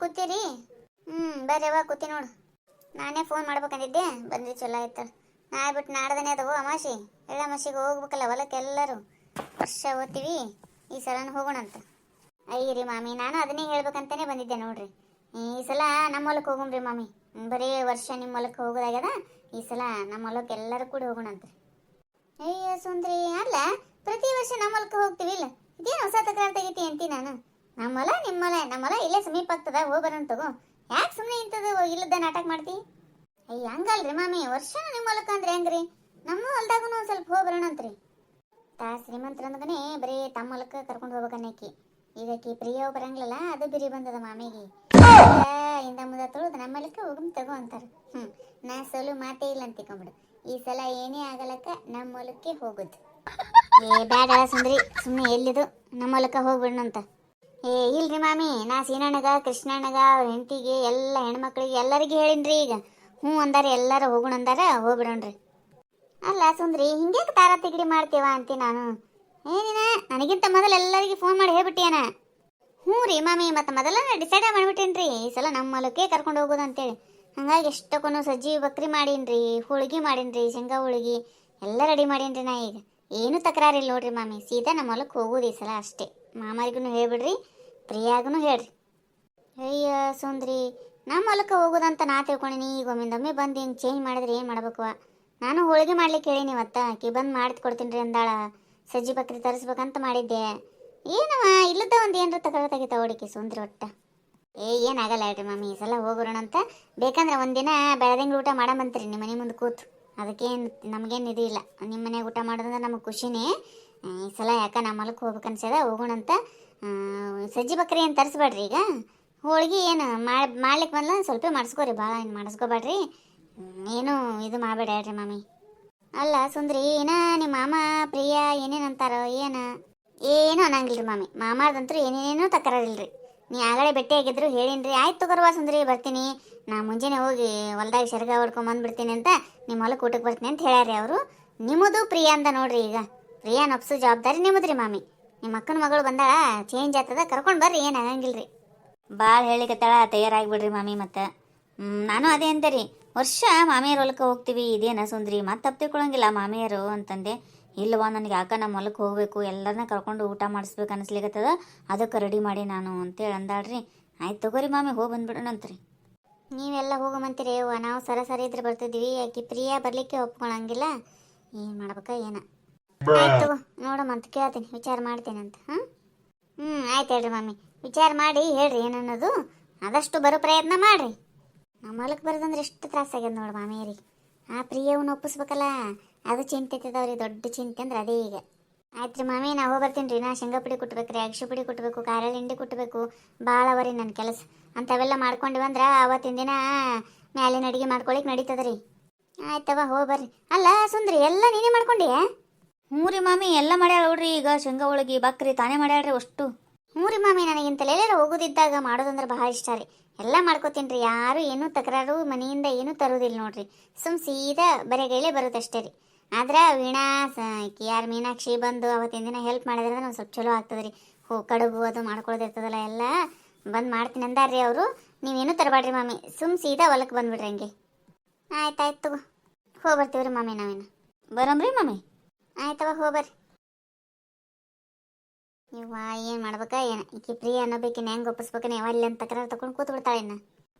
ಕೂತೀರಿ? ಬರ್ರಿ ಕೂತಿ ನೋಡು. ನಾನೇ ಫೋನ್ ಮಾಡ್ಬೇಕಂದಿದ್ದೆ, ಬಂದ್ರಿ ಚಲೋ ಆಯ್ತು. ನಾಳೆ ಬಿಟ್ಟು ನಾಡ್ದನೇ ಅದವು ಅಮಾಸಿ, ಎಳ್ಳಮಾಸಿಗೆ ಹೋಗ್ಬೇಕಲ್ಲ ಹೊಲಕ್ಕೆ ಎಲ್ಲರೂ. ವರ್ಷ ಓದ್ತೀವಿ, ಈ ಸಲನೂ ಹೋಗೋಣಂತ. ಅಯ್ಯರಿ ಮಾಮಿ, ನಾನು ಅದನ್ನೇ ಹೇಳ್ಬೇಕಂತಾನೆ ಬಂದಿದ್ದೆ ನೋಡ್ರಿ. ಈ ಸಲ ನಮ್ಮ ಹೊಲಕ್ಕೆ ಹೋಗೋಣ್ರಿ ಮಾಮಿ. ಬರೀ ವರ್ಷ ನಿಮ್ಮ ಹೊಲಕ್ಕೆ ಹೋಗೋದಾಗ್ಯದ, ಈ ಸಲ ನಮ್ಮ ಹೊಲಕ್ಕೆ ಎಲ್ಲರೂ ಕೂಡ ಹೋಗೋಣಂತ್ರಿ. ಅಯ್ಯ ಸುಂದ್ರಿ, ಅಲ್ಲ ಪ್ರತಿ ವರ್ಷ ನಮ್ಮ ಹೊಲಕ್ಕೆ ಹೋಗ್ತೀವಿ ಇಲ್ಲ, ಇದೇನು ಹೊಸ ತಕರಾರು ತೆಗಿತಿ ಅಂತೀನಿ ನಾನು. ನಮ್ಮಲ್ಲ ನಿಮ್ಮಲ್ಲ, ನಮ್ಮಲ್ಲ ಇಲ್ಲೇ ಸಮೀಪ ಆಗ್ತದ, ಹೋಗಿ ಬರೋಣ ತಗೋ. ಯಾಕೆ ಸುಮ್ಮನೆ ಇಂಥದ್ದು ಇಲ್ಲದ ನಾಟಕ ಮಾಡ್ತಿ? ಅಯ್ಯ ಹಂಗಲ್ರಿ ಮಾಮಿ, ವರ್ಷ ನಿಮ್ಮ ಹೊಲಕ್ಕೆ ಅಂದ್ರೆ ಹೆಂಗ್ರಿ? ನಮ್ಮ ಹೊಲ್ದಾಗೂ ಒಂದು ಸ್ವಲ್ಪ ಹೋಗಿ ಬರೋಣಂತ್ರಿ. ಶ್ರೀಮಂತರಂದ್ಗನೇ ಬರೀ ತಮ್ಮ ಹೊಲಕ್ಕೆ ಕರ್ಕೊಂಡು ಹೋಗ್ಬೇಕನ್ನಕಿ. ಇದಕ್ಕೆ ಪ್ರಿಯ ಬರಂಗಿಲ್ಲ, ಅದು ಬಿರಿ ಬಂದದ ಮಾಮಿಗೆ. ಇಂದ ಮುಂದೆ ತೊಳೆದು ನಮ್ಮ ಹೊಲಕ್ಕೆ ಹೋಗಮ್ ತಗೋ ಅಂತಾರೆ. ನಾ ಸೋಲು ಮಾತೇ ಇಲ್ಲ ಅಂತಿಕೊಂಬಿಡು. ಈ ಸಲ ಏನೇ ಆಗಲಕ್ಕ ನಮ್ಮ ಹೊಲಕ್ಕೆ ಹೋಗುದು. ಬ್ಯಾಡ ಸುಂದ್ರಿ, ಸುಮ್ಮನೆ ಎಲ್ಲಿದು ನಮ್ಮ ಹೊಲಕ್ಕೆ ಹೋಗ್ಬಿಡೋಣಂತ. ಇಲ್ರಿ ಮಾಮಿ, ನಾ ಸೀನಣ್ಣಗ ಕೃಷ್ಣಣ್ಣಗ ಅವ್ರ ಹೆಂಡತಿಗೆ ಎಲ್ಲ ಹೆಣ್ಮಕ್ಳಿಗೆ ಎಲ್ಲರಿಗೆ ಹೇಳಿನ್ರಿ. ಈಗ ಹ್ಞೂ ಅಂದಾರ, ಎಲ್ಲರೂ ಹೋಗೋಣ ಅಂದಾರ, ಹೋಗ್ಬಿಡೋಣ್ರಿ. ಅಲ್ಲ ಸುಂದ್ರಿ, ಹಿಂಗೆ ತಾರ ತಿಗಡಿ ಮಾಡ್ತೀವ ಅಂತಿ ನಾನು. ಏನಿನ ನನಗಿಂತ ಮೊದಲು ಎಲ್ಲರಿಗೆ ಫೋನ್ ಮಾಡಿ ಹೇಳ್ಬಿಟ್ಟಿಯನ? ಹ್ಞೂ ರೀ ಮಾಮಿ, ಮತ್ತು ಮೊದಲ ಡಿಸೈಡ್ ಮಾಡಿಬಿಟ್ಟೇನ್ರಿ ಈ ಸಲ ನಮ್ಮ ಹೊಲಕ್ಕೆ ಕರ್ಕೊಂಡು ಹೋಗೋದು ಅಂತೇಳಿ. ಹಂಗಾಗಿ ಎಷ್ಟಕ್ಕೊನು ಸಜ್ಜಿ ಬಕ್ರಿ ಮಾಡೀನ್ರಿ, ಹೋಳ್ಗಿ ಮಾಡೀನ್ರಿ, ಶೇಂಗಾ ಹೋಳ್ಗಿ ಎಲ್ಲ ರೆಡಿ ಮಾಡೀನ್ರಿ. ನಾ ಈಗ ಏನು ತಕರಾರಿಲ್ಲ ನೋಡ್ರಿ ಮಾಮಿ, ಸೀದಾ ನಮ್ಮ ಹೊಲಕ್ಕೆ ಹೋಗೋದು ಈ ಸಲ ಅಷ್ಟೇ. ಮಾಮರಿಗೂ ಹೇಳ್ಬಿಡ್ರಿ, ಪ್ರಿಯಾಗೂ ಹೇಳ್ರಿ. ಅಯ್ಯ ಸುಂದ್ರಿ, ನಮ್ಮ ಹೊಲಕ್ಕೆ ಹೋಗೋದಂತ ನಾ ತಿಳ್ಕೊಂಡಿನಿ. ಈಗ ಒಮ್ಮಿಂದೊಮ್ಮೆ ಬಂದು ಹಿಂಗೆ ಚೇಂಜ್ ಮಾಡಿದ್ರೆ ಏನು ಮಾಡ್ಬೇಕು? ನಾನು ಹೋಳಿಗೆ ಮಾಡ್ಲಿಕ್ಕೆ ಹೇಳೀನಿ ಇವತ್ತ, ಆಕಿ ಬಂದು ಮಾಡಿ ಕೊಡ್ತೀನಿ ರೀ ಅಂದಾಳ. ಸಜ್ಜಿ ಬಕ್ರಿ ತರಿಸ್ಬೇಕಂತ ಮಾಡಿದ್ದೆ. ಏನವ ಇಲ್ಲದ ಒಂದು ಏನರ ತಕರಾರು ತೆಗಿತಾವ ಹುಡುಕಿ ಸುಂದ್ರಿ ಒಟ್ಟ. ಏನಾಗಲ್ಲ ಹೇಳ್ರಿ ಮಾಮಿ, ಈ ಸಲ ಹೋಗೋಣ ಅಂತ. ಬೇಕಂದ್ರೆ ಒಂದಿನ ಬೆಳದಿಂಗ್ಳು ಊಟ ಮಾಡಮಂತ್ರಿ ನಿಮ್ಮ ಮನೆ ಮುಂದೆ ಕೂತು. ಅದಕ್ಕೇನು ನಮಗೇನು ಇದು ಇಲ್ಲ, ನಿಮ್ಮ ಮನೆಯಾಗ ಊಟ ಮಾಡೋದಂದ್ರೆ ನಮಗೆ ಖುಷಿನೇ. ಈ ಸಲ ಯಾಕೆ ನಮ್ಮ ಹೊಲಕ್ಕೆ ಹೋಗ್ಬೇಕು ಅನ್ಸದ, ಹೋಗೋಣಂತ. ಸಜ್ಜಿ ಬಕ್ರಿ ಏನು ತರಿಸ್ಬೇಡ್ರಿ. ಈಗ ಹೋಳ್ಗೆ ಏನು ಮಾಡ್ಲಿಕ್ಕೆ ಬಂದ್ಲ ಸ್ವಲ್ಪ ಮಾಡಿಸ್ಕೋರಿ, ಭಾಳ ಏನು ಮಾಡಿಸ್ಕೋಬೇಡ್ರಿ. ಏನು ಇದು ಮಾಡಬೇಡ ಹೇಳ್ರಿ ಮಾಮಿ. ಅಲ್ಲ ಸುಂದ್ರಿ, ಏನ ನಿಮ್ಮ ಮಾಮ ಪ್ರಿಯ ಏನೇನಂತಾರೋ ಏನು ಅನ್ನಂಗಿಲ್ರಿ ಮಾಮಿ. ಮಾಮಾರ್ದಂತೂ ಏನೇನೂ ತಕರಾರಿಲ್ರಿ. ನೀ ಆಗಲೇ ಭೇಟಿಯಾಗಿದ್ರು ಹೇಳಿನ್ರಿ. ಆಯ್ತು ತಗೋರ್ವಾ ಸುಂದ್ರಿ, ಬರ್ತೀನಿ. ನಾ ಮುಂಜಾನೆ ಹೋಗಿ ಹೊಲ್ದಾಗ ಶರ್ಗ ಹೊಡ್ಕೊಂಡ್ ಬಂದ್ಬಿಡ್ತೀನಿ ಅಂತ, ನಿಮ್ಮ ಹೊಲಕ್ಕೆ ಊಟಕ್ಕೆ ಬರ್ತೀನಿ ಅಂತ ಹೇಳ್ಯಾರಿ ಅವರು. ನಿಮ್ಮದು ಪ್ರಿಯ ಅಂದ ನೋಡ್ರಿ. ಈಗ ಪ್ರಿಯಾ ನಪ್ಸು ಜವಾಬ್ದಾರಿ ನಿಮ್ಮದ್ರಿ ಮಾಮಿ. ನಿಮ್ಮ ಅಕ್ಕನ ಮಗಳು ಬಂದಾಳ, ಚೇಂಜ್ ಆಗ್ತದ, ಕರ್ಕೊಂಡು ಬರ್ರಿ, ಏನು ಆಗಂಗಿಲ್ರಿ. ಭಾಳ ಹೇಳಿಕತ್ತಾಳ, ತಯಾರಾಗಿಬಿಡ್ರಿ ಮಾಮಿ. ಮತ್ತು ನಾನು ಅದೇ ಅಂತೆ ರೀ, ವರ್ಷ ಮಾಮಿಯರ ಹೊಲಕ್ಕೆ ಹೋಗ್ತೀವಿ, ಇದೇನ ಸುಂದ್ರಿ ಮತ್ತೆ ತಪ್ಪು ತಿಳ್ಕೊಳಂಗಿಲ್ಲ ಮಾಮಿಯರು ಅಂತಂದೆ. ಇಲ್ಲವಾ, ನನಗೆ ಯಾಕೆ ನಮ್ಮ ಹೊಲಕ್ಕೆ ಹೋಗಬೇಕು, ಎಲ್ಲರನ್ನ ಕರ್ಕೊಂಡು ಊಟ ಮಾಡಿಸ್ಬೇಕು ಅನಿಸ್ಲಿಕ್ಕತ್ತದ, ಅದಕ್ಕೆ ರೆಡಿ ಮಾಡಿ ನಾನು ಅಂತೇಳಿ ಅಂದಾಳ್ರಿ. ಆಯ್ತು ತಗೋರಿ ಮಾಮಿ, ಹೋಗಿ ಬಂದ್ಬಿಡೋಣಂತ್ರಿ. ನೀವೆಲ್ಲ ಹೋಗಮಂತೀರಿ ಅವ್ವ, ನಾವು ಸರಿ ಇದ್ರೆ ಬರ್ತಿದ್ವಿ. ಆಕಿ ಪ್ರಿಯಾ ಬರಲಿಕ್ಕೆ ಒಪ್ಕೊಳಂಗಿಲ್ಲ. ಏನು ಮಾಡ್ಬೇಕ ಏನ? ಆಯ್ತು ನೋಡಮ್ಮಂತ ಕೇಳ್ತೀನಿ, ವಿಚಾರ ಮಾಡ್ತೀನಿ ಅಂತ. ಆಯ್ತು ಹೇಳ್ರಿ ಮಾಮಿ, ವಿಚಾರ ಮಾಡಿ ಹೇಳ್ರಿ ಏನನ್ನೋದು. ಆದಷ್ಟು ಬರೋ ಪ್ರಯತ್ನ ಮಾಡ್ರಿ. ನಮ್ಮ ಹೊಲಕ್ಕೆ ಬರೋದಂದ್ರೆ ಎಷ್ಟು ತ್ರಾಸಾಗ್ಯದ ನೋಡಿ ಮಾಮಿಯರಿಗೆ. ಆ ಪ್ರಿಯವನ್ನು ಒಪ್ಪಿಸ್ಬೇಕಲ್ಲ, ಅದು ಚಿಂತೆ ಇರ್ತದವ್ರಿ, ದೊಡ್ಡ ಚಿಂತೆ ಅಂದ್ರೆ ಅದೇ ಈಗ. ಆಯ್ತು ರೀ ಮಾಮಿ, ನಾ ಹೋಗಿ ಬರ್ತೀನಿ ರೀ. ನಾ ಶೇಂಗಾ ಪುಡಿ ಕುಟ್ಬೇಕು ರೀ, ಅಕ್ಷಿ ಪುಡಿ ಕುಟ್ಬೇಕು, ಖಾರ ಹಿಂಡಿ ಕುಟ್ಬೇಕು, ಭಾಳ ಅವರಿ ನನ್ನ ಕೆಲಸ. ಅಂಥವೆಲ್ಲ ಮಾಡ್ಕೊಂಡು ಬಂದ್ರೆ ಅವತ್ತಿನ ದಿನ ಮ್ಯಾಲಿನ ಅಡುಗೆ ಮಾಡ್ಕೊಳಿಕ್ಕೆ ನಡೀತದ ರೀ. ಆಯ್ತವ, ಹೋಗಿ ಬರ್ರಿ. ಅಲ್ಲ ಸುಂದ್ರಿ, ಎಲ್ಲ ನೀನೇ ಮಾಡ್ಕೊಂಡಿಯಾ? ಹ್ಞೂ ರೀ ಮಾಮಿ, ಎಲ್ಲ ಮಾಡ್ಯಾಳ ನೋಡ್ರಿ. ಈಗ ಶೇಂಗಾ ಹೋಳಿಗೆ ಬಕ್ರಿ ತಾನೇ ಮಾಡ್ಯಾಳ್ರಿ ಅಷ್ಟು. ಹ್ಞೂ ರೀ ಮಾಮಿ, ನನಗಿಂತಲೇ ಹೋಗೋದಿದ್ದಾಗ ಮಾಡೋದಂದ್ರೆ ಭಾಳ ಇಷ್ಟ ರೀ. ಎಲ್ಲ ಮಾಡ್ಕೋತೀನಿ ರೀ, ಯಾರು ಏನೂ ತಕರಾರು ಮನೆಯಿಂದ ಏನೂ ತರೋದಿಲ್ಲ ನೋಡ್ರಿ. ಸೀದಾ ಬರೆಗೈಲೇ ಬರುತ್ತಷ್ಟೇ ರೀ. ಆದ್ರೆ ವೀಣಾ ಯಾರು ಮೀನಾಕ್ಷಿ ಬಂದು ಅವತ್ತಿನ ದಿನ ಹೆಲ್ಪ್ ಮಾಡಿದ್ರೆ ಒಂದು ಸ್ವಲ್ಪ ಚಲೋ ಆಗ್ತದೆ ರೀ. ಕಡುಬು ಅದು ಮಾಡ್ಕೊಳ್ಳೋದಿರ್ತದಲ್ಲ, ಎಲ್ಲ ಬಂದು ಮಾಡ್ತೀನಿ ಅಂದಾರ್ರಿ ಅವರು. ನೀವೇನು ತರಬೇಡ್ರಿ ಮಾಮಿ, ಸೀದಾ ಹೊಲಕ್ಕೆ ಬಂದುಬಿಡ್ರಿ ಹಂಗೆ. ಆಯ್ತಾಯ್ತು ತಗೋ, ಹೋಗಿ ಬರ್ತೀವಿ ರೀ ಮಾಮಿ. ನಾವೇನು ಬರಮ್ರಿ ಮಾಮಿ? ಆಯ್ತವ, ಹೋಗ್ಬರ್ರಿ. ನೀವು ಏನು ಮಾಡ್ಬೇಕ ಏನು? ಈಕಿ ಪ್ರಿಯ ಅನ್ನೋಬೇಕಿನ ಹೆಂಗೆ ಒಪ್ಪಿಸ್ಬೇಕನ ಅಲ್ಲಿ ಅಂತ ತಕರಾರು ತಗೊಂಡು ಕೂತು ಬಿಡ್ತಾಳೆ. ಇನ್ನು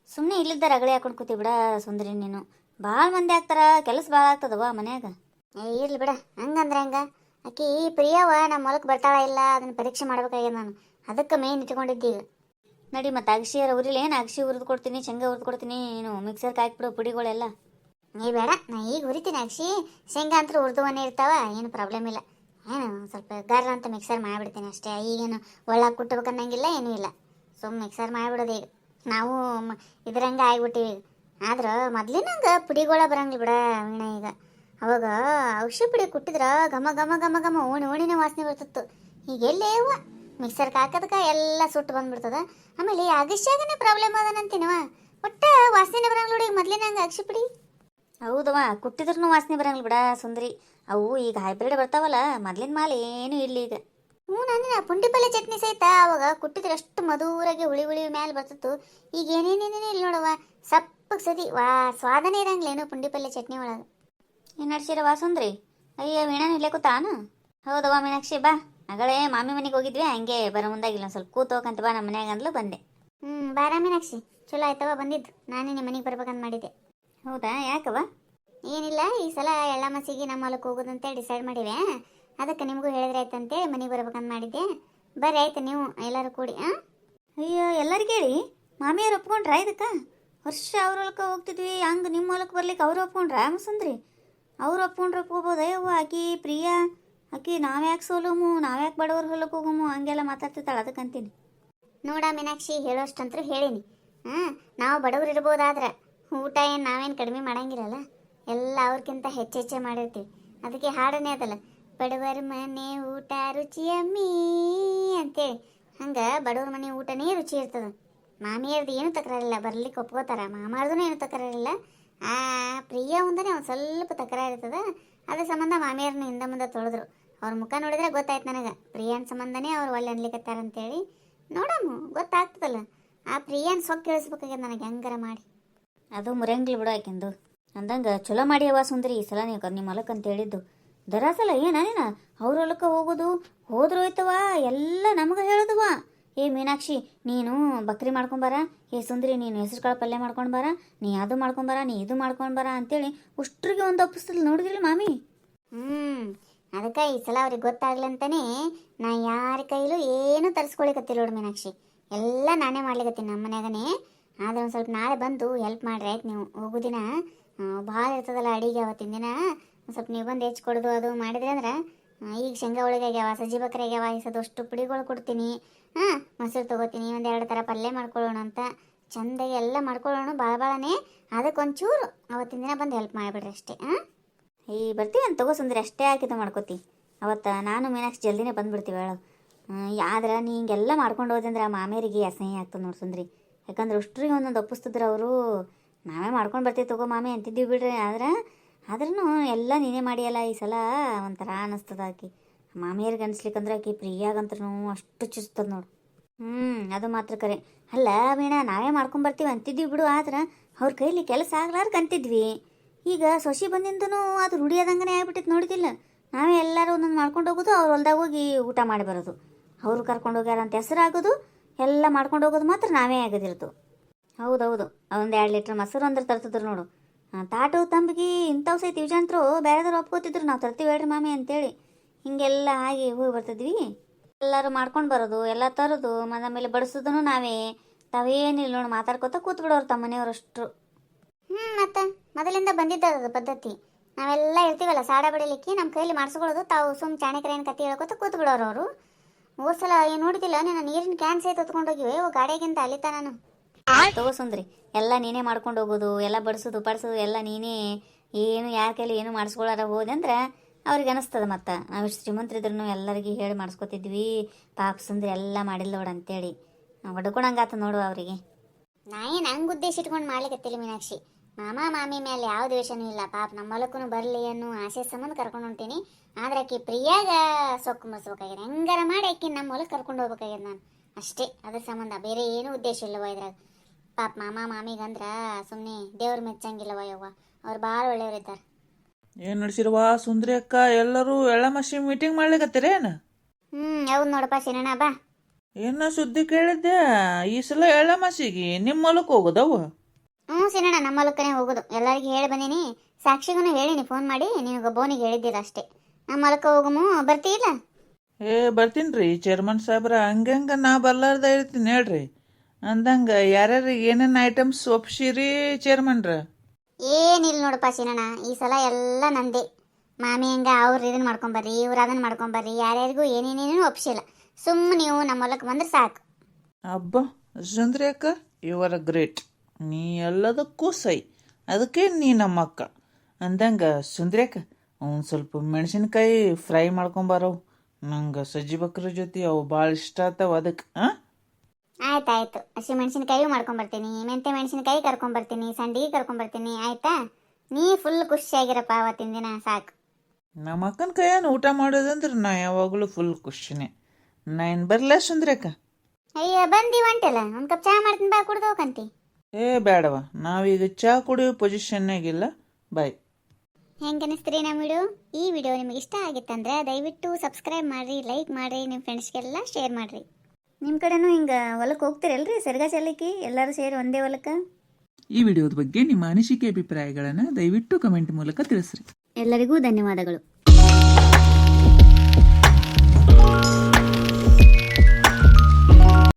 ಸುಮ್ಮನೆ ಇಲ್ಲಿದ್ದ ರಗಳೆ ಹಾಕೊಂಡು ಕೂತಿ ಬಿಡ ಸುಂದರಿ. ನೀನು ಭಾಳ ಮಂದಿ ಆಗ್ತಾರ, ಕೆಲಸ ಭಾಳ ಆಗ್ತದವ ಮನ್ಯಾಗ. ಇರ್ಲಿ ಬಿಡ, ಹಂಗಂದ್ರೆ ಹೆಂಗ? ಆಕಿ ಪ್ರಿಯವ ನಮ್ಮ ಹೊಲಕ್ಕೆ ಬರ್ತಾಳ ಇಲ್ಲ, ಅದನ್ನ ಪರೀಕ್ಷೆ ಮಾಡ್ಬೇಕಾಗ್ಯದ ನಾನು. ಅದಕ್ಕೆ ಮೇನ್ ಇಟ್ಕೊಂಡಿದ್ದೀಗ. ನಡಿ ಮತ್ತೆ ಅಗಶಿಯರ ಉರಿಲಿ ಏನು? ಅಗಶಿ ಹುರಿದು ಕೊಡ್ತೀನಿ, ಶೇಂಗಾ ಹುರಿದು ಕೊಡ್ತೀನಿ, ನೀನು ಮಿಕ್ಸರ್ಗೆ ಹಾಕ್ಬಿಡು ಪುಡಿಗಳೆಲ್ಲ. ನೀ ಬೇಡ, ನಾ ಈಗ ಹುರಿತೀನಿ ಅಗಶಿ. ಶೇಂಗಾ ಅಂತೂ ಹುರಿದುವನೇ ಇರ್ತಾವ, ಏನು ಪ್ರಾಬ್ಲಮ್ ಇಲ್ಲ. ಏನು ಸ್ವಲ್ಪ ಗರ್ರ ಅಂತ ಮಿಕ್ಸರ್ ಮಾಡಿಬಿಡ್ತೀನಿ ಅಷ್ಟೇ. ಈಗೇನು ಒಳಗೆ ಕುಟ್ಟಬೇಕನ್ನಂಗಿಲ್ಲ, ಏನೂ ಇಲ್ಲ. ಸುಮ್ಮನೆ ಮಿಕ್ಸರ್ ಮಾಡಿಬಿಡೋದು. ಈಗ ನಾವು ಇದ್ರಂಗೆ ಆಗಿಬಿಟ್ಟಿವಿ. ಈಗ ಆದ್ರೆ ಮೊದ್ಲಿನಂಗೆ ಪುಡಿಗಳ ಬರಂಗಿಲ್ಲ ಬಿಡ ವೀಣ. ಈಗ ಅವಾಗ ಔಷಧಿ ಪುಡಿ ಕುಟ್ಟಿದ್ರೆ ಘಮ ಘಮ ಘಮ ಘಮ ಓಣಿನೇ ವಾಸನೆ ಬರ್ತಿತ್ತು. ಈಗ ಎಲ್ಲೇ ಮಿಕ್ಸರ್ಗೆ ಹಾಕೋದಕ್ಕೆ ಎಲ್ಲ ಸುಟ್ಟು ಬಂದ್ಬಿಡ್ತದ. ಆಮೇಲೆ ಈ ಅಗಶ್ಯಾಗನೇ ಪ್ರಾಬ್ಲಮ್ ಅದನಂತೀನವ, ಒಟ್ಟ ವಾಸನೆ ಬರಂಗಿಲ್ಲ ನೋಡಿ ಈಗ ಮೊದ್ಲಿನಂಗೆ ಅಗಶಿ ಪುಡಿ. ಹೌದವ, ಕುಟ್ಟಿದ್ರೂ ವಾಸನೆ ಬರಂಗಿಲ್ಲ ಬಿಡ ಸುಂದರಿ. ಅವು ಈಗ ಹೈಬ್ರಿಡ್ ಬರ್ತಾವಲ್ಲ, ಮೊದ್ಲಿನ ಮಾಲ್ ಏನೂ ಇಲ್ಲ ಈಗ. ಹ್ಞೂ ನಾನು ಪುಂಡಿ ಪಲ್ಲೆ ಚಟ್ನಿ ಸಹಿತ ಅವಾಗ ಕುಟ್ಟಿದ್ರೆ ಅಷ್ಟು ಮಧುರಾಗಿ ಹುಳಿ ಹುಳಿ ಮ್ಯಾಲೆ ಬರ್ತಿತ್ತು. ಈಗ ಏನೇನೇನೇನೇ ಇಲ್ಲ ನೋಡವ್ವ, ಸಪ್ಪಗೆ ಸದಿ ಸ್ವಾದನೇ ಇರಂಗಿಲ್ಲ ಏನೋ ಪುಂಡಿ ಪಲ್ಲೆ ಚಟ್ನಿ ಒಳಗೆ. ಏನು ನಡ್ಸಿರವ ಸುಂದ್ರಿ? ಅಯ್ಯ ವೀಣಾನ ಇಲ್ಲೇ ಕೂತಾನು? ಹೌದವ್ವ ಮೀನಾಕ್ಷಿ ಬಾ, ಅಗಳೇ ಮಾಮಿ ಮನೆಗೆ ಹೋಗಿದ್ವಿ, ಹಂಗೆ ಬರೋ ಮುಂದಾಗಿಲ್ಲ ಒಂದು ಸ್ವಲ್ಪ ಕೂತೋಕಂತ ಬಾ ನಮ್ಮ ಮನ್ಯಾಗ ಅಂದ್ಲು ಬಂದೆ. ಬಾರ ಮೀನಾಕ್ಷಿ, ಚಲೋ ಆಯ್ತವ ಬಂದಿದ್ದು. ನಾನೇ ನಿಮ್ಮ ಮನೆಗೆ ಬರ್ಬೇಕಂತ ಮಾಡಿದ್ದೆ. ಹೌದಾ, ಯಾಕವ? ಏನಿಲ್ಲ, ಈ ಸಲ ಎಳ್ಳಮಸಿಗೆ ನಮ್ಮ ಹೊಲಕ್ಕೆ ಹೋಗೋದಂತೇಳಿ ಡಿಸೈಡ್ ಮಾಡಿವೆ. ಅದಕ್ಕೆ ನಿಮಗೂ ಹೇಳಿದ್ರೆ ಆಯ್ತಂತೇಳಿ ಮನೆಗೆ ಬರ್ಬೇಕಂತ ಮಾಡಿದ್ದೆ. ಬರ್ರಿ ಆಯ್ತು ನೀವು ಎಲ್ಲರೂ ಕೂಡಿ. ಅಯ್ಯೋ ಎಲ್ಲರಿಗೆ ಹೇಳಿ ಮಾಮಿಯವ್ರು ಒಪ್ಕೊಂಡ್ರ ಇದಕ್ಕೆ? ವರ್ಷ ಅವ್ರ ಹೊಲಕ್ಕೆ ಹೋಗ್ತಿದ್ವಿ, ಹಂಗೆ ನಿಮ್ಮ ಹೊಲಕ್ಕೆ ಬರ್ಲಿಕ್ಕೆ ಅವ್ರು ಒಪ್ಕೊಂಡ್ರ ಮಸಂದ್ರಿ? ಅವ್ರು ಒಪ್ಕೊಂಡ್ರೆ ಒಪ್ಕೋಬೋದು. ಅಯ್ಯವ್ವ ಆಕಿ ಪ್ರಿಯಾ, ಆಕಿ ನಾವ್ಯಾಕೆ ಸೋಲುಮು, ನಾವ್ಯಾಕೆ ಬಡವ್ರ ಹೊಲಕ್ಕೆ ಹೋಗಮು ಹಂಗೆಲ್ಲ ಮಾತಾಡ್ತಿರ್ತಾಳೆ. ಅದಕ್ಕಂತೀನಿ ನೋಡ ಮೀನಾಕ್ಷಿ, ಹೇಳೋಷ್ಟಂತೂ ಹೇಳೀನಿ. ನಾವು ಬಡವ್ರು ಇರ್ಬೋದಾದ್ರೆ ಊಟ ಏನು ನಾವೇನು ಕಡಿಮೆ ಮಾಡಂಗಿರಲ್ಲ, ಎಲ್ಲ ಅವ್ರಿಗಿಂತ ಹೆಚ್ಚೆಚ್ಚೆ ಮಾಡಿರ್ತೀವಿ. ಅದಕ್ಕೆ ಹಾಡನೇ ಅದಲ್ಲ, ಬಡವರ ಮನೆ ಊಟ ರುಚಿಯಮ್ಮಿ ಅಂತೇಳಿ. ಹಂಗೆ ಬಡವ್ರ ಮನೆ ಊಟನೇ ರುಚಿ ಇರ್ತದೆ. ಮಾಮಿಯರ್ದು ಏನು ತಕರಾರಿಲ್ಲ, ಬರ್ಲಿಕ್ಕೆ ಒಪ್ಕೋತಾರ. ಮಾಮಾರ್ದು ಏನು ತಕರಾರಿಲ್ಲ. ಪ್ರಿಯ ಒಂದನೇ ಒಂದು ಸ್ವಲ್ಪ ತಕರಾರು ಇರ್ತದೆ. ಅದ್ರ ಸಂಬಂಧ ಮಾಮಿಯರ್ನ ಹಿಂದೆ ಮುಂದೆ ತೊಳೆದ್ರು. ಅವ್ರ ಮುಖ ನೋಡಿದ್ರೆ ಗೊತ್ತಾಯ್ತು ನನಗೆ, ಪ್ರಿಯಾನ್ ಸಂಬಂಧನೇ ಅವ್ರು ಒಳ್ಳೆ ಅನ್ಲಿಕತ್ತಾರಂತೇಳಿ. ನೋಡಮ್ಮ ಗೊತ್ತಾಗ್ತದಲ್ಲ. ಆ ಪ್ರಿಯಾನ್ ಸೊಕ್ಕ ಇಳಿಸ್ಬೇಕಾಗ್ಯದ ನನಗೆ ಹೆಂಗಾರ ಮಾಡಿ. ಅದು ಮುರಂಗಿಲ್ ಬಿಡು ಆಕಿಂದು. ಅಂದಂಗೆ ಚಲೋ ಮಾಡ್ಯವ ಸುಂದರಿ ಈ ಸಲ ನೀವು ನಿಮ್ಮ ಹೊಲಕ್ಕೆ ಅಂತ ಹೇಳಿದ್ದು. ದರಾಸಲ ಏನೇನ ಅವ್ರ ಹೊಲಕ್ಕೆ ಹೋಗೋದು, ಹೋದ್ರು ಹೋಯ್ತವ ಎಲ್ಲ ನಮಗೆ ಹೇಳೋದವ. ಏ ಮೀನಾಕ್ಷಿ ನೀನು ಬಕ್ರಿ ಮಾಡ್ಕೊಂಬಾರ, ಏ ಸುಂದರಿ ನೀನು ಹೆಸರು ಕಾಳು ಪಲ್ಯ ಮಾಡ್ಕೊಂಡು ಬಾರ, ನೀ ಅದು ಮಾಡ್ಕೊಂಬಾರ, ನೀ ಇದು ಮಾಡ್ಕೊಂಡು ಅಂತೇಳಿ ಉಷ್ಟ್ರಿಗೆ ಒಂದು ಒಪ್ಪಿಸ್ತಲ್ಲ ನೋಡಿದ್ರಿ ಮಾಮಿ. ಅದಕ್ಕೆ ಈ ಸಲ ಅವ್ರಿಗೆ ಗೊತ್ತಾಗ್ಲಂತಾನೆ ನಾ ಯಾರ ಕೈಲೂ ಏನೂ ತರಿಸ್ಕೊಳಿಕತ್ತಿಲ್ಲ ನೋಡು ಮೀನಾಕ್ಷಿ. ಎಲ್ಲ ನಾನೇ ಮಾಡ್ಲಿಕತ್ತೀನಿ ನಮ್ಮ ಮನ್ಯಾಗನೇ. ಆದ್ರೆ ಒಂದು ಸ್ವಲ್ಪ ನಾಳೆ ಬಂದು ಹೆಲ್ಪ್ ಮಾಡ್ರಿ ಆಯ್ತು. ನೀವು ಹೋಗೋ ದಿನ ಭಾಳ ಇರ್ತದಲ್ಲ ಅಡಿಗೆ, ಅವತ್ತಿನ ದಿನ ಒಂದು ಸ್ವಲ್ಪ ನೀವು ಬಂದು ಹೆಚ್ಕೊಡೋದು ಅದು ಮಾಡಿದ್ರೆ ಅಂದ್ರೆ, ಈಗ ಶೇಂಗಾ ಹೋಳಿಗೆ ಆಗ್ಯಾವ, ಸಜ್ಜಿ ಬಕ್ರಿ ಆಗ್ಯಾವ, ಅಷ್ಟು ಪುಡಿಗಳು ಕೊಡ್ತೀನಿ. ಮೊಸರು ತೊಗೋತೀನಿ, ಒಂದೆರಡು ಥರ ಪಲ್ಯ ಮಾಡ್ಕೊಳ್ಳೋಣ ಅಂತ ಚೆಂದಾಗಿ ಎಲ್ಲ ಮಾಡ್ಕೊಳ್ಳೋಣ ಭಾಳನೇ. ಅದಕ್ಕೊಂಚೂರು ಅವತ್ತಿನ ದಿನ ಬಂದು ಹೆಲ್ಪ್ ಮಾಡಿಬಿಡ್ರಿ ಅಷ್ಟೇ. ಬರ್ತೀವಿ ಅಂತ ತಗೋ ಸುಂದರಿ, ಅಷ್ಟೇ ಹಾಕಿದ ಮಾಡ್ಕೋತಿ. ಅವತ್ತು ನಾನು ಮೀನಾಕ್ಷಿ ಜಲ್ದಿನೇ ಬಂದುಬಿಡ್ತೀವಿ ಹೇಳು. ಆದ್ರೆ ನೀ ಹಿಂಗೆಲ್ಲ ಮಾಡ್ಕೊಂಡು ಹೋದೆ ಅಂದ್ರೆ ಆ ಮಾಮಿಯರಿಗೆ ಅಸಹ್ಯ ಆಗ್ತದೆ ನೋಡಿ ಸುಂದರಿ. ಯಾಕಂದ್ರೆ ಅಷ್ಟ್ರಿಗೆ ಒಂದೊಂದು ಒಪ್ಪಿಸ್ತಿದ್ರು ಅವರು. ನಾವೇ ಮಾಡ್ಕೊಂಡು ಬರ್ತೀವಿ ತಗೋ ಮಾಮಿ ಅಂತಿದ್ದೀವಿ ಬಿಡ್ರಿ. ಆದ್ರೂ ಎಲ್ಲ ನೀನೇ ಮಾಡಿಯಲ್ಲ ಈ ಸಲ ಒಂಥರ ಅನ್ನಿಸ್ತದ. ಆಕಿ ಮಾಮಿಯರಿಗೆ ಅನ್ಸ್ಲಿಕ್ಕಂದ್ರೆ ಆಕಿ ಪ್ರಿಯಾಗಂತ್ರೂ ಅಷ್ಟು ಚುಸ್ತದ ನೋಡು. ಅದು ಮಾತ್ರ ಕರೆ. ಅಲ್ಲ ವೀಣಾ, ನಾವೇ ಮಾಡ್ಕೊಂಬರ್ತೀವಿ ಅಂತಿದ್ದೀವಿ ಬಿಡು, ಆದ್ರೆ ಅವ್ರ ಕೈಲಿ ಕೆಲಸ ಆಗ್ಲಾರ್ದು ಅಂತಿದ್ವಿ. ಈಗ ಸೊಸಿ ಬಂದಿಂದನೂ ಅದು ರೂಢಿಯಾದಂಗನೇ ಆಗ್ಬಿಟ್ಟಿತ್ತು ನೋಡಿದಿಲ್ಲ. ನಾವೇ ಎಲ್ಲರೂ ಒಂದೊಂದು ಮಾಡ್ಕೊಂಡು ಹೋಗೋದು, ಅವ್ರು ಹೊಲ್ದಾಗ ಹೋಗಿ ಊಟ ಮಾಡಿ ಬರೋದು. ಅವರು ಕರ್ಕೊಂಡು ಹೋಗ್ಯಾರ ಅಂತ ಹೆಸರಾಗೋದು, ಎಲ್ಲ ಮಾಡ್ಕೊಂಡು ಹೋಗೋದು ಮಾತ್ರ ನಾವೇ ಆಗೋದಿರ್ತು. ಹೌದೌದು, ಒಂದು 2 ಲೀಟ್ರ್ ಮೊಸರು ಅಂದ್ರೆ ತರ್ತಿದ್ರು ನೋಡು. ತಾಟು ತಂಬಿಗೆ ಇಂಥವು ಸಹಿತ ವಿಜಾಂತರು ಬೇರೆದವ್ರು ಒಪ್ಕೋತಿದ್ರು, ನಾವು ತರ್ತೀವಿ ಹೇಳ್ರಿ ಮಾಮಿ ಅಂತೇಳಿ. ಹಿಂಗೆಲ್ಲ ಆಗಿ ಹೋಗಿ ಬರ್ತಿದ್ವಿ. ಎಲ್ಲರೂ ಮಾಡ್ಕೊಂಡು ಬರೋದು, ಎಲ್ಲ ತರೋದು, ಆಮೇಲೆ ಬಡಿಸೋದನ್ನು ನಾವೇ. ತಾವೇನಿಲ್ಲ ನೋಡಿ ಮಾತಾಡ್ಕೊತ ಕೂತ್ ಬಿಡೋರು ತಮ್ಮ ಮನೆಯವರಷ್ಟು. ಮತ್ತೆ ಮೊದಲಿಂದ ಬಂದಿದ್ದದ ಪದ್ಧತಿ. ನಾವೆಲ್ಲ ಇರ್ತೀವಲ್ಲ ಸಾಡ ಬಡಿಲಿಕ್ಕೆ, ನಮ್ಮ ಕೈಯಲ್ಲಿ ಮಾಡಿಸ್ಕೊಳ್ಳೋದು. ತಾವು ಚಾಣಕರೇನು ಕತೆ ಹೇಳ್ಕೊತ ಕೂತ್ ಬಿಡೋರು ಅವರು. ಹೋದ್ಸಲ ಏನು ನೋಡಿದಿಲ್ಲ ನೀನು, ನೀರಿನ ಕ್ಯಾನ್ ಸಹಿತ ಹೊತ್ಕೊಂಡೋಗಿವೆ ಗಾಡಿಯಾಗಿಂತ ಅಲ್ಲಿತ ನಾನು. ತಗೋ ಸುಂದ್ರಿ, ಎಲ್ಲ ನೀನೇ ಮಾಡ್ಕೊಂಡು ಹೋಗೋದು, ಎಲ್ಲ ಬಡಿಸೋದು ಪಡಿಸೋದು ಎಲ್ಲ ನೀನೇ. ಏನು ಯಾರ ಕೈಲಿ ಏನು ಮಾಡಿಸ್ಕೊಳ್ಳಾರ ಹೋದೆ ಅಂದ್ರೆ ಅವ್ರಿಗೆ ಅನಿಸ್ತದ. ಮತ್ತು ನಾವಿಷ್ಟು ಶ್ರೀಮಂತರಿದ್ರೂ ಎಲ್ಲರಿಗೆ ಹೇಳಿ ಮಾಡಿಸ್ಕೊತಿದ್ವಿ. ಪಾಪ ಸುಂದ್ರಿ ಎಲ್ಲ ಮಾಡಿಲ್ಲ ನೋಡು ಅಂತೇಳಿ ಹೊಡ್ಕೊಳಂಗಾತ ನೋಡು ಅವರಿಗೆ. ನಾ ಏನು ಹಂಗೆ ಉದ್ದೇಶ ಇಟ್ಕೊಂಡು ಮಾಡ್ಲಿಕ್ಕತ್ತಿಲ್ಲ ಮೀನಾಕ್ಷಿ. ಮಾಮ ಮಾಮಿ ಮೇಲೆ ಯಾವ ದ್ವೇಷನೂ ಇಲ್ಲ. ಪಾಪ ನಮ್ಮ ಹೊಲಕ್ಕೂ ಬರಲಿ ಅನ್ನೋ ಆಸೆ ಸಂಬಂಧ ಕರ್ಕೊಂಡು ಹೊಂಟೀನಿ. ಆದ್ರೆ ಆಕಿ ಪ್ರಿಯಾಗ ಸೊಕ್ಕು ಮುರಿಸ್ಬೇಕಾಗಿದೆ. ಹೆಂಗಾರ ಮಾಡಿ ಆಕಿ ನಮ್ಮ ಹೊಲಕ್ಕೆ ಕರ್ಕೊಂಡು ಹೋಗ್ಬೇಕಾಗ್ಯದ ನಾನು ಅಷ್ಟೇ. ಅದ್ರ ಸಂಬಂಧ ಬೇರೆ ಏನೂ ಉದ್ದೇಶ ಇಲ್ಲವ ಇದ್ರಾಗ. ಪಾಪ ಮಾಮ ಮಾಮಿಗಂದ್ರೆ ಸುಮ್ಮನೆ ದೇವ್ರ ಮೆಚ್ಚಂಗಿಲ್ಲವ ಯವ್ವ, ಅವ್ರು ಭಾಳ ಒಳ್ಳೆಯವ್ರಿದ್ದಾರೆ. ಏನು ನಡ್ಸಿರವಾ ಸುಂದ್ರಿ ಅಕ್ಕ, ಎಲ್ಲರೂ ಎಳ್ಳಮಸಿ ಮೀಟಿಂಗ್ ಮಾಡ್ಲಿಕತ್ತೀರೇನು? ಹೌದು ನೋಡಪ್ಪ ಸಿನಣ್ಣ ಬಾ. ಏನ ಸುದ್ದಿ ಕೇಳಿದ್ದೆ, ಈ ಸಲ ಎಳ್ಳಮಸಿಗೆ ನಿಮ್ಮ ಹೊಲಕ್ಕೆ ಹೋಗೋದವ? ಸಿನಣ್ಣ ನಮ್ಮ ಹೊಲಕ್ಕನೇ ಹೋಗೋದು. ಎಲ್ಲರಿಗೂ ಹೇಳಿ ಬಂದೀನಿ, ಸಾಕ್ಷಿಗೂ ಹೇಳಿನಿ ಫೋನ್ ಮಾಡಿ. ನಿನಗೆ ಬೋನಿಗೆ ಹೇಳಿದ್ದೀರ ಅಷ್ಟೇ. ನಮ್ಮ ಹೊಲಕ್ಕೆ ಹೋಗಮು, ಬರ್ತೀಯಿಲ್ಲ? ಬರ್ತೀನಿ ರೀ ಚೇರ್ಮನ್ ಸಾಹೇಬ್ರ. ಹಂಗಂಗ ನಾ ಬರ್ಲಾರ್ದ ಇರ್ತೀನಿ ಹೇಳ್ರಿ. ಅಂದಂಗೆ ಯಾರ್ಯಾರಿಗೆ ಏನೇನು ಐಟಮ್ಸ್ ಒಪ್ಸಿರಿ ಚೇರ್ಮನ್ರ? ಏನಿಲ್ಲ ನೋಡಪ್ಪ ಸಿನಣ್ಣ, ಈ ಸಲ ಎಲ್ಲ ನಂದೇ. ಮಾಮಿ ಹಂಗ ಅವ್ರು ಇದನ್ನ ಮಾಡ್ಕೊಂಬರ್ರಿ, ಇವ್ರು ಅದನ್ನ ಮಾಡ್ಕೊಂಬರ್ರಿ, ಯಾರ್ಯಾರಿಗೂ ಏನೇನೇನು ಒಪ್ಸಿಲ್ಲ. ಸುಮ್ಮನೆ ನೀವು ನಮ್ಮ ಹೊಲಕ್ಕೆ ಬಂದ್ರೆ ಸಾಕು. ಅಬ್ಬ ಸುಂದ್ರಿ ಅಕ್ಕ, ಇವರ ಗ್ರೇಟ್. ನೀ ಎಲ್ಲದಕ್ಕೂ ಸೈ, ಅದಕ್ಕೆ ನೀ ನಮ್ಮ ಅಕ್ಕ. ಅಂದಂಗೆ ಸುಂದ್ರಿ ಅಕ್ಕ, ಒಂದು ಸ್ವಲ್ಪ ಮೆಣಸಿನ್ಕಾಯಿ ಫ್ರೈ ಮಾಡ್ಕೊಂಬಾರವು. ನಂಗೆ ಸಜ್ಜಿ ಬಕ್ರ ಜೊತೆ ಅವು ಭಾಳ ಇಷ್ಟ ಆಗ್ತಾವ. ಅದಕ್ಕೆ ಆಯ್ತಾಯ್ತು, ಹಸಿ ಮೆಣಸಿನ್ಕಾಯಿ ಮಾಡ್ಕೊಂಬರ್ತೀನಿ, ಮೆಂತೆ ಮೆಣಸಿನ್ಕಾಯಿ ಕರ್ಕೊಂಬರ್ತೀನಿ, ಸಂಡಿಗೆ ಕರ್ಕೊಂಬರ್ತೀನಿ. ಆಯ್ತಾ? ನೀ ಫುಲ್ ಖುಷಿಯಾಗಿರಪ್ಪ ಅವತ್ತಿನ ದಿನ ಸಾಕು. ನಮ್ಮ ಅಕ್ಕನ ಕೈಯನ್ನು ಊಟ ಮಾಡೋದಂದ್ರೆ ನಾ ಯಾವಾಗಲೂ ಫುಲ್ ಖುಷಿನೇ. ನಾ ಏನು ಬರಲ್ಲ ಸುಂದ್ರಕ್ಕ? ಅಯ್ಯ ಬಂದಿ ಹೊಂಟಲ್ಲ, ಒಂದು ಕಪ್ ಚಹಾ ಮಾಡ್ತೀನಿ ಬಾ, ಕುಡ್ದು ಹೋಗಂತಿ. ಏ ಬೇಡವ, ನಾವೀಗ ಚಾ ಕುಡಿಯೋ ಪೊಸಿಷನ್ನಾಗಿಲ್ಲ. ಬಾಯ್. ಹೆಂಗೆ ಅನಿಸ್ತೀರಿ ನಮ್ಮ ವಿಡಿಯೋ? ಈ ವಿಡಿಯೋ ನಿಮಗೆ ಇಷ್ಟ ಆಗಿತ್ತಂದ್ರೆ ದಯವಿಟ್ಟು ಸಬ್ಸ್ಕ್ರೈಬ್ ಮಾಡಿರಿ, ಲೈಕ್ ಮಾಡಿರಿ, ನಿಮ್ಮ ಫ್ರೆಂಡ್ಸ್ಗೆಲ್ಲ ಶೇರ್ ಮಾಡಿರಿ. ನಿಮ್ಮ ಕಡೆನೂ ಹಿಂಗೆ ಹೊಲಕ್ಕೆ ಹೋಗ್ತೀರಲ್ರಿ ಸರ್ಗ ಚೆಲ್ಲಿಕ್ಕೆ ಎಲ್ಲರೂ ಸೇರಿ ಒಂದೇ ಹೊಲಕ್ಕೆ? ಈ ವಿಡಿಯೋದ ಬಗ್ಗೆ ನಿಮ್ಮ ಅನಿಸಿಕೆ ಅಭಿಪ್ರಾಯಗಳನ್ನು ದಯವಿಟ್ಟು ಕಮೆಂಟ್ ಮೂಲಕ ತಿಳಿಸ್ರಿ. ಎಲ್ಲರಿಗೂ ಧನ್ಯವಾದಗಳು.